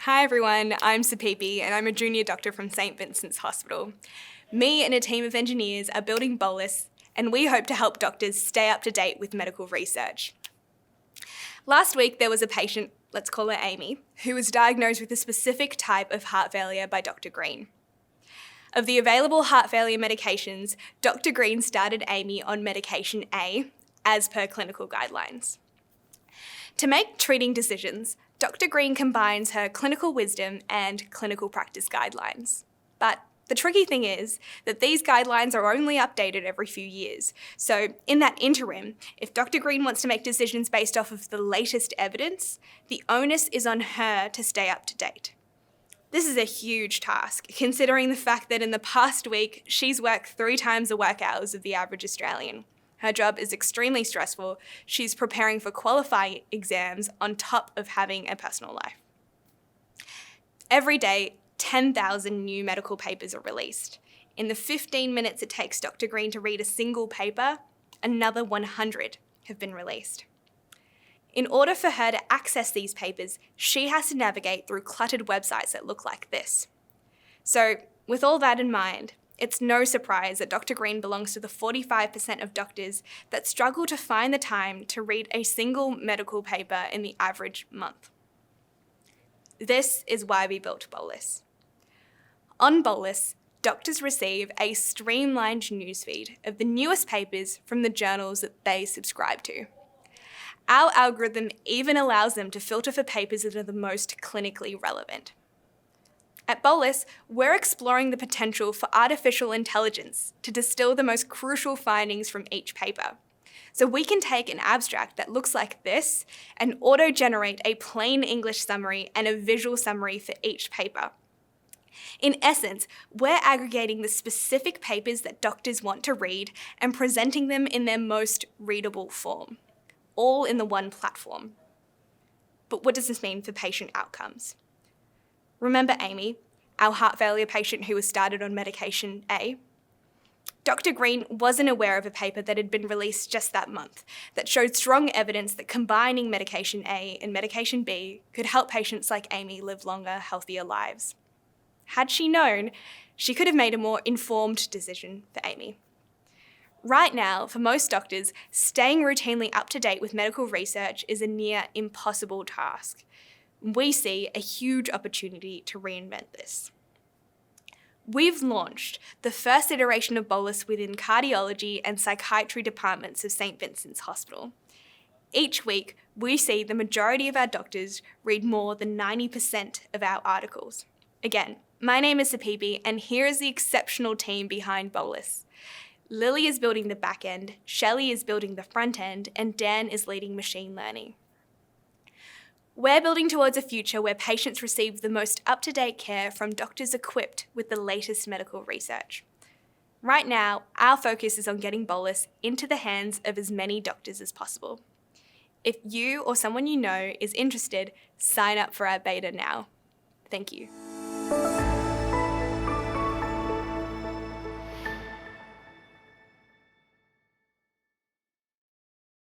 Hi everyone, I'm Supipi and I'm a junior doctor from St Vincent's Hospital. Me and a team of engineers are building Bolus and we hope to help doctors stay up to date with medical research. Last week there was a patient, let's call her Amy, who was diagnosed with a specific type of heart failure by Dr. Green. Of the available heart failure medications, Dr. Green started Amy on medication A as per clinical guidelines. To make treating decisions, Dr. Green combines her clinical wisdom and clinical practice guidelines. But the tricky thing is that these guidelines are only updated every few years. So in that interim, if Dr. Green wants to make decisions based off of the latest evidence, the onus is on her to stay up to date. This is a huge task, considering the fact that in the past week, she's worked 3 times the work hours of the average Australian. Her job is extremely stressful. She's preparing for qualifying exams on top of having a personal life. Every day, 10,000 new medical papers are released. In the 15 minutes it takes Dr. Green to read a single paper, another 100 have been released. In order for her to access these papers, she has to navigate through cluttered websites that look like this. So, with all that in mind, it's no surprise that Dr. Green belongs to the 45% of doctors that struggle to find the time to read a single medical paper in the average month. This is why we built Bolus. On Bolus, doctors receive a streamlined newsfeed of the newest papers from the journals that they subscribe to. Our algorithm even allows them to filter for papers that are the most clinically relevant. At Bolus, we're exploring the potential for artificial intelligence to distill the most crucial findings from each paper. So we can take an abstract that looks like this and auto-generate a plain English summary and a visual summary for each paper. In essence, we're aggregating the specific papers that doctors want to read and presenting them in their most readable form, all in the one platform. But what does this mean for patient outcomes? Remember Amy, our heart failure patient who was started on medication A? Dr. Green wasn't aware of a paper that had been released just that month that showed strong evidence that combining medication A and medication B could help patients like Amy live longer, healthier lives. Had she known, she could have made a more informed decision for Amy. Right now, for most doctors, staying routinely up to date with medical research is a near impossible task. We see a huge opportunity to reinvent this. We've launched the first iteration of Bolus within cardiology and psychiatry departments of St Vincent's Hospital. Each week, we see the majority of our doctors read more than 90% of our articles. Again, my name is Supipi, and here is the exceptional team behind Bolus. Lily is building the back end, Shelly is building the front end, and Dan is leading machine learning. We're building towards a future where patients receive the most up-to-date care from doctors equipped with the latest medical research. Right now, our focus is on getting Bolus into the hands of as many doctors as possible. If you or someone you know is interested, sign up for our beta now. Thank you.